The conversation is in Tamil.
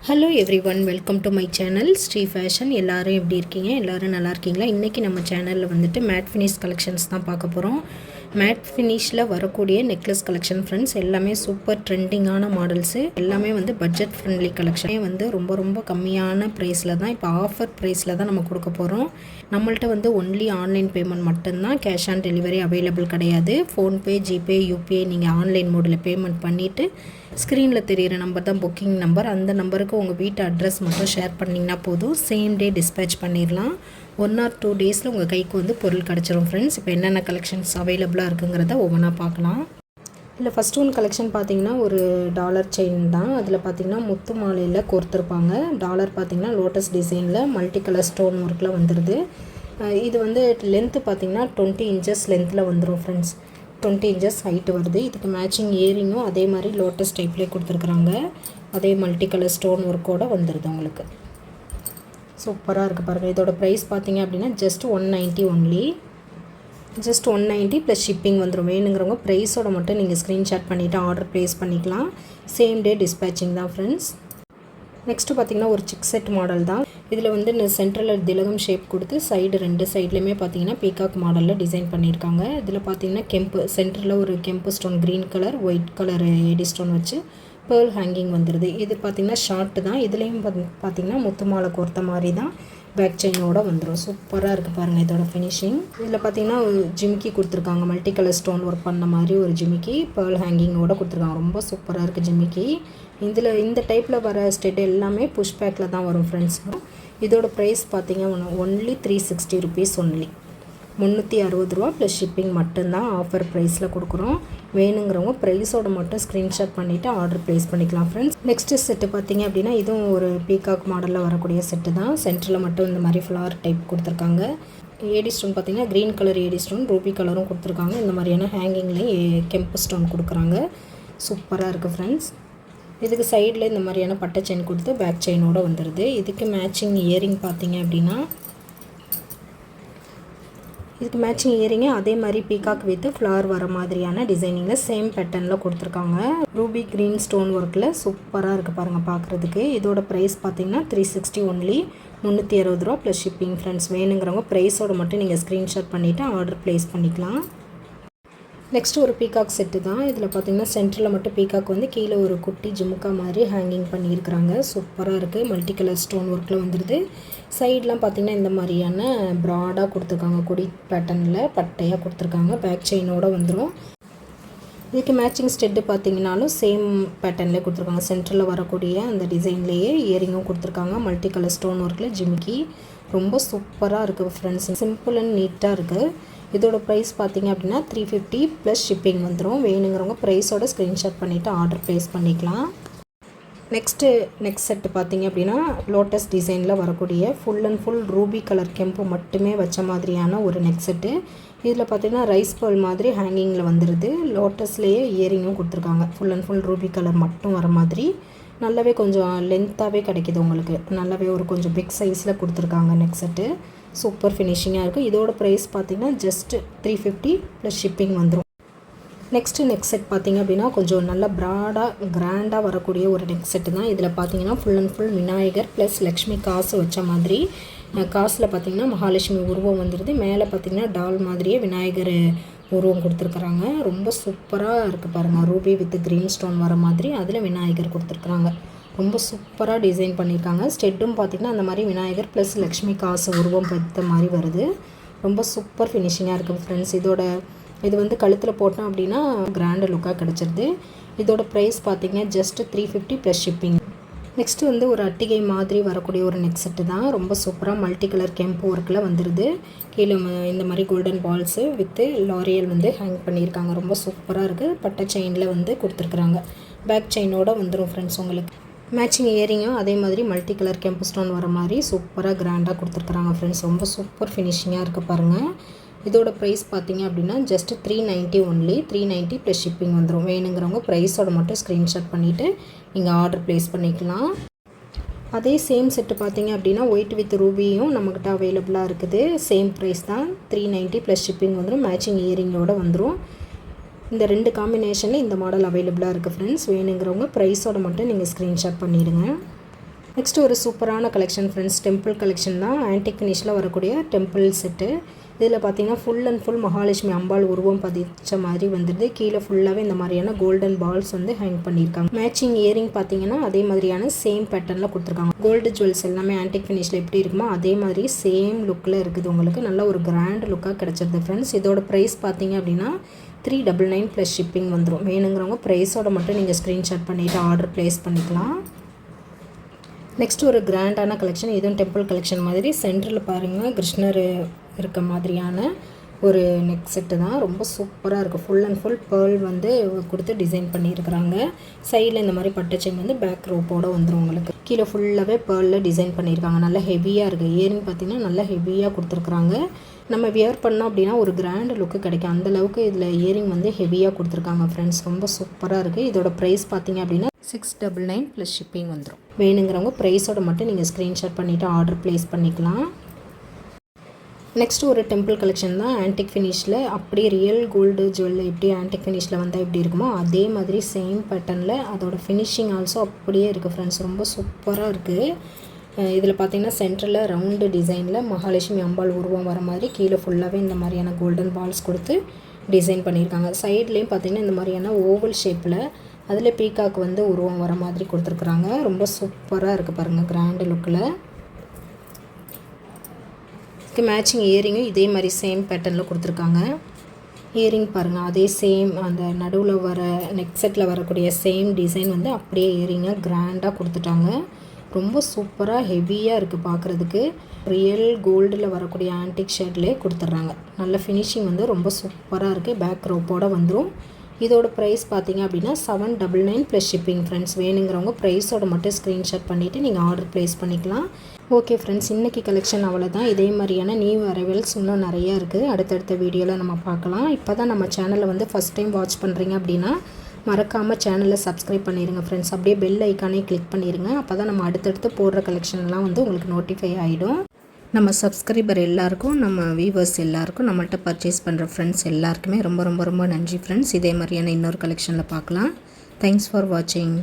Hello everyone, welcome to my channel Sri fashion. எல்லோரும் எப்படி இருக்கீங்க? எல்லோரும் நல்லா இருக்கீங்களா? இன்றைக்கி நம்ம சேனலில் வந்துட்டு மேட் ஃபினிஷ் கலெக்ஷன்ஸ் தான் பார்க்க போகிறோம். மேட் ஃபினிஷில் வரக்கூடிய நெக்லஸ் கலெக்ஷன் ஃப்ரெண்ட்ஸ், எல்லாமே சூப்பர் ட்ரெண்டிங்கான மாடல்ஸு, எல்லாமே வந்து பட்ஜெட் ஃப்ரெண்ட்லி கலெக்ஷன். வந்து ரொம்ப கம்மியான ப்ரைஸில் தான், இப்போ ஆஃபர் ப்ரைஸில் தான் நம்ம கொடுக்க போகிறோம். நம்மள்ட்ட வந்து ஒன்லி ஆன்லைன் பேமெண்ட் மட்டும்தான், கேஷ் ஆன் டெலிவரி அவைலபிள் கிடையாது. ஃபோன்பே, ஜிபே, யூபிஐ நீங்கள் ஆன்லைன் மோடில் பேமெண்ட் பண்ணிவிட்டு ஸ்க்ரீனில் தெரிகிற நம்பர் தான் புக்கிங் நம்பர். அந்த நம்பருக்கு உங்கள் வீட்டு அட்ரஸ் மட்டும் ஷேர் பண்ணிங்கன்னா போதும், சேம் டே டிஸ்பேச் பண்ணிடலாம். 1 or 2 டேஸில் உங்கள் கைக்கு வந்து பொருள் கிடச்சிரும் ஃப்ரெண்ட்ஸ். இப்போ என்னென்ன கலெக்ஷன்ஸ் அவைலபிளாக இருக்குங்கிறத ஒவ்வொன்றா பார்க்கலாம். இல்லை, ஃபஸ்ட் ஒன் கலெக்ஷன் பார்த்திங்கன்னா ஒரு டாலர் செயின் தான். அதில் பார்த்திங்கன்னா முத்து மாலையில் கோர்த்துருப்பாங்க. டாலர் பார்த்திங்கன்னா லோட்டஸ் டிசைனில் மல்டி கலர் ஸ்டோன் ஒர்க்கில் வந்துடுது. இது வந்து லென்த்து பார்த்திங்கன்னா 20 inches லென்த்தில் வந்துடும் ஃப்ரெண்ட்ஸ். 20 inches ஹைட்டு வருது. இதுக்கு மேட்சிங் இயரிங்கும் அதே மாதிரி லோட்டஸ் டைப்லேயே கொடுத்துருக்குறாங்க. அதே மல்டி கலர் ஸ்டோன் ஒர்க்கோடு வந்துடுது உங்களுக்கு. சூப்பராக இருக்குது பாருங்கள். இதோட ப்ரைஸ் பார்த்தீங்க அப்படின்னா just 190 only. Just 190 plus shipping வந்துடும். வேணுங்கிறவங்க ப்ரைஸோட மட்டும் நீங்கள் ஸ்க்ரீன்ஷாட் பண்ணிவிட்டு ஆர்டர் ப்ளேஸ் பண்ணிக்கலாம். சேம் டே டிஸ்பேச்சிங் தான் ஃப்ரெண்ட்ஸ். நெக்ஸ்ட்டு பார்த்திங்கன்னா ஒரு சிக் செட் மாடல் தான். இதில் வந்து இந்த சென்ட்ரலில் திலகம் ஷேப் கொடுத்து சைடு 2 சைட்லேயுமே பார்த்திங்கன்னா பீகாக் மாடலில் டிசைன் பண்ணியிருக்காங்க. இதில் பார்த்திங்கன்னா கெம்பு சென்டரில் ஒரு கெம்பு stone, green colour white colour AD stone வச்சு பேர்ல் ஹேங்கிங் வந்துடுது. இது பார்த்திங்கன்னா ஷார்ட்டு தான். இதுலேயும் பார்த்திங்கன்னா முத்து மாலை கோர்த்த மாதிரி தான் பேக் செயினோடு வந்துடும். சூப்பராக இருக்குது பாருங்கள் இதோட ஃபினிஷிங். இதில் பார்த்திங்கன்னா ஜிமிக்கி கொடுத்துருக்காங்க. மல்டி கலர் ஸ்டோன் ஒர்க் பண்ண மாதிரி ஒரு ஜிமிக்கி பேர்ல் ஹேங்கிங்கோடு கொடுத்துருக்காங்க. ரொம்ப சூப்பராக இருக்குது ஜிமிக்கி. இதில் இந்த டைப்பில் வர ஸ்டெட் எல்லாமே புஷ் பேக்கில் தான் வரும் ஃப்ரெண்ட்ஸ். இதோட ப்ரைஸ் பார்த்திங்க ஒன்லி 360 rupees ஒன்லி. 360 ரூபா ப்ளஸ் ஷிப்பிங் மட்டும்தான் ஆஃபர் ப்ரைஸில் கொடுக்குறோம். வேணுங்கிறவங்க ப்ரைஸோட மட்டும் ஸ்க்ரீன்ஷாட் பண்ணிவிட்டு ஆர்டர் ப்ளேஸ் பண்ணிக்கலாம் ஃப்ரெண்ட்ஸ். நெக்ஸ்ட்டு செட்டு பார்த்திங்க அப்படின்னா இதுவும் ஒரு பீகாக் மாடலில் வரக்கூடிய செட்டு தான். சென்டரில் மட்டும் இந்த மாதிரி ஃப்ளவர் டைப் கொடுத்துருக்காங்க. ஏடி ஸ்டோன் பார்த்திங்கன்னா green colour AD stone, ruby கலரும் கொடுத்துருக்காங்க. இந்த மாதிரியான ஹேங்கிங்லேயும் கெம்பு ஸ்டோன் கொடுக்குறாங்க. சூப்பராக இருக்குது ஃப்ரெண்ட்ஸ். இதுக்கு சைடில் இந்த மாதிரியான பட்டை செயின் கொடுத்து பேக் செயினோடு வந்துடுது. இதுக்கு மேட்சிங் இயரிங் பார்த்திங்க அப்படின்னா இதுக்கு மேட்சிங் இயரிங்கே அதே மாதிரி பீகாக் வித் ஃப்ளவர் வர மாதிரியான டிசைனிங்கில் சேம் பேட்டர்னில் கொடுத்துருக்காங்க. ரூபி க்ரீன் ஸ்டோன் ஒர்க்கில் சூப்பராக இருக்குது பாருங்கள் பார்க்குறதுக்கு. இதோட ப்ரைஸ் பார்த்திங்கன்னா 360 ஒன்லி. 360 ரூபா ப்ளஸ் ஷிப்பிங் ஃப்ரெண்ட்ஸ். வேணுங்கிறவங்க ப்ரைஸோட மட்டும் நீங்கள் ஸ்க்ரீன்ஷாட் பண்ணிவிட்டு ஆர்டர் ப்ளேஸ் பண்ணிக்கலாம். நெக்ஸ்ட்டு ஒரு பீகாக் செட்டு தான். இதில் பார்த்திங்கன்னா சென்டரில் மட்டும் பீகாக் வந்து கீழே ஒரு குட்டி ஜிமுக்கா மாதிரி ஹேங்கிங் பண்ணியிருக்கிறாங்க. சூப்பராக இருக்குது. மல்டி கலர் ஸ்டோன் ஒர்க்கில் வந்துடுது. சைட்லாம் பார்த்திங்கன்னா இந்த மாதிரியான ப்ராடாக கொடுத்துருக்காங்க. கொடி பேட்டர்னில் பட்டையாக கொடுத்துருக்காங்க. பேக் செயினோடு வந்துடும். இதுக்கு மேட்சிங் ஸ்டெட்டு பார்த்திங்கனாலும் சேம் பேட்டர்ன்லேயே கொடுத்துருக்காங்க. சென்டரில் வரக்கூடிய அந்த டிசைன்லேயே இயரிங்கும் கொடுத்துருக்காங்க. மல்டி கலர் ஸ்டோன் ஒர்க்கில் ஜிமிக்கி. ரொம்ப சூப்பராக இருக்குது ஃப்ரெண்ட்ஸ். சிம்பிள் அண்ட் நீட்டாக இருக்குது. இதோட ப்ரைஸ் பார்த்திங்க அப்படின்னா 350 ப்ளஸ் ஷிப்பிங் வந்துடும். வேணுங்கிறவங்க ப்ரைஸோட ஸ்க்ரீன்ஷாட் பண்ணிவிட்டு ஆர்டர் ப்ளேஸ் பண்ணிக்கலாம். நெக்ஸ்ட் செட்டு பார்த்திங்க அப்படின்னா லோட்டஸ் டிசைனில் வரக்கூடிய full and full ruby colour கெம்பு மட்டுமே வச்ச மாதிரியான ஒரு நெக் செட்டு. இதில் பார்த்திங்கன்னா ரைஸ் பேர்ல் மாதிரி ஹேங்கிங்கில் வந்துடுது. லோட்டஸ்லேயே இயரிங்கும் கொடுத்துருக்காங்க. Full and full ruby colour மட்டும் வர மாதிரி நல்லாவே கொஞ்சம் லென்த்தாகவே கிடைக்கிது உங்களுக்கு. நல்லாவே ஒரு கொஞ்சம் பிக் சைஸில் கொடுத்துருக்காங்க நெக் செட்டு. சூப்பர் ஃபினிஷிங்காக இருக்குது. இதோட ப்ரைஸ் பார்த்திங்கன்னா ஜஸ்ட் 350 ப்ளஸ் ஷிப்பிங் வந்துடும். நெக்ஸ்ட்டு நெக் செட் பார்த்திங்க அப்படின்னா கொஞ்சம் நல்லா ப்ராடாக கிராண்டாக வரக்கூடிய ஒரு நெக் செட்டு தான். இதில் பார்த்திங்கன்னா full and full Vinayagar plus Lakshmi காசு வச்ச மாதிரி. காசில் பார்த்திங்கன்னா மகாலட்சுமி உருவம் வந்துடுது. மேலே பார்த்திங்கன்னா டால் மாதிரியே விநாயகர் உருவம் கொடுத்துருக்குறாங்க. ரொம்ப சூப்பராக இருக்குது பாருங்கள். ரூபி வித் க்ரீன் ஸ்டோன் வர மாதிரி அதில் விநாயகர் கொடுத்துருக்குறாங்க. ரொம்ப சூப்பராக டிசைன் பண்ணியிருக்காங்க. ஸ்டெட்டும் பார்த்திங்கன்னா அந்த மாதிரி விநாயகர் ப்ளஸ் லக்ஷ்மி காசு உருவம் பற்ற மாதிரி வருது. ரொம்ப சூப்பர் ஃபினிஷிங்காக இருக்குது ஃப்ரெண்ட்ஸ். இது வந்து கழுத்தில் போட்டோம் அப்படின்னா கிராண்டு லுக்காக கிடச்சிருது. இதோட ப்ரைஸ் பார்த்திங்கன்னா ஜஸ்ட் 350 ப்ளஸ் ஷிப்பிங். நெக்ஸ்ட்டு வந்து ஒரு அட்டிகை மாதிரி வரக்கூடிய ஒரு நெக் செட்டு தான். ரொம்ப சூப்பராக மல்டி கலர் கெம்பு ஒர்க்கில் வந்துடுது. கீழே இந்த மாதிரி கோல்டன் பால்ஸு வித்து லாரியல் வந்து ஹேங் பண்ணியிருக்காங்க. ரொம்ப சூப்பராக இருக்குது. பட்டை செயினில் வந்து கொடுத்துருக்குறாங்க. பேக் செயினோடு வந்துடும் ஃப்ரெண்ட்ஸ் உங்களுக்கு. மேட்சிங் இயரிங்கும் அதே மாதிரி மல்டி கலர் கெம்பு ஸ்டோன் வர மாதிரி சூப்பராக கிராண்டாக கொடுத்துருக்குறாங்க ஃப்ரெண்ட்ஸ். ரொம்ப சூப்பர் ஃபினிஷிங்காக இருக்குது பாருங்கள். இதோட ப்ரைஸ் பார்த்திங்க அப்படின்னா ஜஸ்ட் 390 ஒன்லி. 390 ப்ளஸ் ஷிப்பிங் வந்துடும். வேணுங்கிறவங்க ப்ரைஸோட மட்டும் ஸ்க்ரீன்ஷாட் பண்ணிவிட்டு நீங்கள் ஆர்டர் ப்ளேஸ் பண்ணிக்கலாம். அதே சேம் செட்டு பார்த்திங்க அப்படின்னா ஒயிட் வித் ரூபியும் நம்மக்கிட்ட அவைலபிளாக இருக்குது. சேம் ப்ரைஸ் தான். 390 ப்ளஸ் ஷிப்பிங் வந்துடும். மேட்சிங் இயரிங்கோடு வந்துடும். இந்த 2 காம்பினேஷனில் இந்த மாடல் அவைலபிளாக இருக்குது ஃப்ரெண்ட்ஸ். வேணுங்கிறவங்க ப்ரைஸோட மட்டும் நீங்கள் ஸ்க்ரீன்ஷாட் பண்ணிவிடுங்க. நெக்ஸ்ட் ஒரு சூப்பரான கலெக்ஷன் ஃப்ரெண்ட்ஸ், டெம்பிள் கலெக்ஷன் தான். ஆன்டிக் ஃபினிஷில் வரக்கூடிய டெம்பிள் செட்டு. இதில் பார்த்தீங்கன்னா ஃபுல் அண்ட் ஃபுல் மகாலட்சுமி அம்பாள் உருவம் பதிச்ச மாதிரி வந்துடுது. கீழே ஃபுல்லாகவே இந்த மாதிரியான கோல்டன் பால்ஸ் வந்து ஹேங் பண்ணியிருக்காங்க. மேட்சிங் இயரிங் பார்த்தீங்கன்னா அதே மாதிரியான சேம் பேட்டர்னில் கொடுத்துருக்காங்க. கோல்டு ஜுவல்ஸ் எல்லாமே ஆன்டிக் ஃபினிஷில் எப்படி இருக்குமோ அதே மாதிரி சேம் லுக்கில் இருக்குது. உங்களுக்கு நல்ல ஒரு கிராண்ட் லுக்காக கிடச்சிருது ஃப்ரெண்ட்ஸ். இதோட ப்ரைஸ் பார்த்தீங்க அப்படின்னா 399 ப்ளஸ் ஷிப்பிங் வந்துடும். வேணுங்கிறவங்க ப்ரைஸோட மட்டும் நீங்கள் ஸ்க்ரீன்ஷாட் பண்ணிவிட்டு ஆர்டர் ப்ளேஸ் பண்ணிக்கலாம். நெக்ஸ்ட் ஒரு கிராண்டான கலெக்ஷன், இதுவும் டெம்பிள் கலெக்ஷன் மாதிரி. சென்டரில் பாருங்கள் கிருஷ்ணர் இருக்க மாதிரியான ஒரு நெக் செட்டு தான். ரொம்ப சூப்பராக இருக்குது. ஃபுல் அண்ட் ஃபுல் பேர்ல் வந்து கொடுத்து டிசைன் பண்ணியிருக்கிறாங்க. சைடில் இந்த மாதிரி பட்டு செயின் வந்து பேக் ரோப்போடு வந்துடும் உங்களுக்கு. கீழே ஃபுல்லாகவே பேர்லில் டிசைன் பண்ணியிருக்காங்க. நல்லா ஹெவியாக இருக்குது. இயரிங் பார்த்திங்கன்னா நல்லா ஹெவியாக கொடுத்துருக்குறாங்க. நம்ம வியர் பண்ணோம் அப்படின்னா ஒரு கிராண்ட் லுக்கு கிடைக்கும். அந்தளவுக்கு இதில் இயரிங் வந்து ஹெவியாக கொடுத்துருக்காங்க ஃப்ரெண்ட்ஸ். ரொம்ப சூப்பராக இருக்குது. இதோட ப்ரைஸ் பார்த்திங்க அப்படின்னா 699 ப்ளஸ் ஷிப்பிங் வந்துடும். வேணுங்கிறவங்க ப்ரைஸோட மட்டும் நீங்கள் ஸ்க்ரீன்ஷாட் பண்ணிவிட்டு ஆர்டர் ப்ளேஸ் பண்ணிக்கலாம். நெக்ஸ்ட் ஒரு டெம்பிள் கலெக்ஷன் தான். ஆன்டிக் ஃபினிஷில் அப்படியே ரியல் கோல்டு ஜுவல் எப்படி ஆன்டிக் ஃபினிஷில் வந்தால் எப்படி இருக்குமோ அதே மாதிரி சேம் பேட்டர்னில் அதோட ஃபினிஷிங் ஆல்சோ அப்படியே இருக்குது ஃப்ரெண்ட்ஸ். ரொம்ப சூப்பராக இருக்குது. இதில் பார்த்திங்கன்னா சென்டரில் ரவுண்டு டிசைனில் மகாலட்சுமி அம்பாள் உருவம் வர மாதிரி கீழே ஃபுல்லாகவே இந்த மாதிரியான கோல்டன் பால்ஸ் கொடுத்து டிசைன் பண்ணியிருக்காங்க. சைட்லேயும் பார்த்திங்கன்னா இந்த மாதிரியான ஓவல் ஷேப்பில் அதில் பீகாக் வந்து உருவம் வர மாதிரி கொடுத்துருக்குறாங்க. ரொம்ப சூப்பராக இருக்குது பாருங்கள் கிராண்டு லுக்கில். மேட்சிங் இயரிங்கும் இதே மாதிரி சேம் பேட்டர்னில் கொடுத்துருக்காங்க. இயரிங் பாருங்கள் அதே சேம் அந்த நடுவில் வர நெக் செட்டில் வரக்கூடிய சேம் டிசைன் வந்து அப்படியே இயரிங்காக கிராண்டாக கொடுத்துட்டாங்க. ரொம்ப சூப்பராக ஹெவியாக இருக்குது பார்க்குறதுக்கு. ரியல் கோல்டில் வரக்கூடிய ஆன்டிக் ஷேட்லேயே கொடுத்துட்றாங்க. நல்ல ஃபினிஷிங் வந்து ரொம்ப சூப்பராக இருக்குது. பேக் ரோப்போடு வந்துடும். இதோட ப்ரைஸ் பார்த்தீங்க அப்படின்னா 799 ப்ளஸ் ஷிப்பிங் ஃப்ரெண்ட்ஸ். வேணுங்கிறவங்க ப்ரைஸோட மட்டும் ஸ்க்ரீன்ஷாட் பண்ணிவிட்டு நீங்கள் ஆர்டர் ப்ளேஸ் பண்ணிக்கலாம். ஓகே ஃப்ரெண்ட்ஸ், இன்றைக்கி கலெக்ஷன் அவ்வளோதான். இதே மாதிரியான நியூ அரைவல்ஸ் இன்னும் நிறையா இருக்குது. அடுத்தடுத்த வீடியோவில் நம்ம பார்க்கலாம். இப்போ தான் நம்ம சேனலை வந்து ஃபஸ்ட் டைம் வாட்ச் பண்ணுறீங்க அப்படின்னா மறக்காமல் சேனலை சப்ஸ்கிரைப் பண்ணிடுங்க ஃப்ரெண்ட்ஸ். அப்படியே பெல் ஐக்கானே கிளிக் பண்ணிடுங்க. அப்போ தான் நம்ம அடுத்தடுத்து போடுற கலெக்ஷன்லாம் வந்து உங்களுக்கு நோட்டிஃபை ஆகிடும். நம்ம சப்ஸ்கிரைபர் எல்லாருக்கும், நம்ம வியூவர்ஸ் எல்லாருக்கும், நம்மள்ட்ட பர்ச்சேஸ் பண்ணுற ஃப்ரெண்ட்ஸ் எல்லாருக்குமே ரொம்ப ரொம்ப ரொம்ப நன்றி ஃப்ரெண்ட்ஸ். இதே மாதிரியான இன்னொரு கலெக்ஷனில் பார்க்கலாம். தேங்க்ஸ் ஃபார் வாட்சிங்.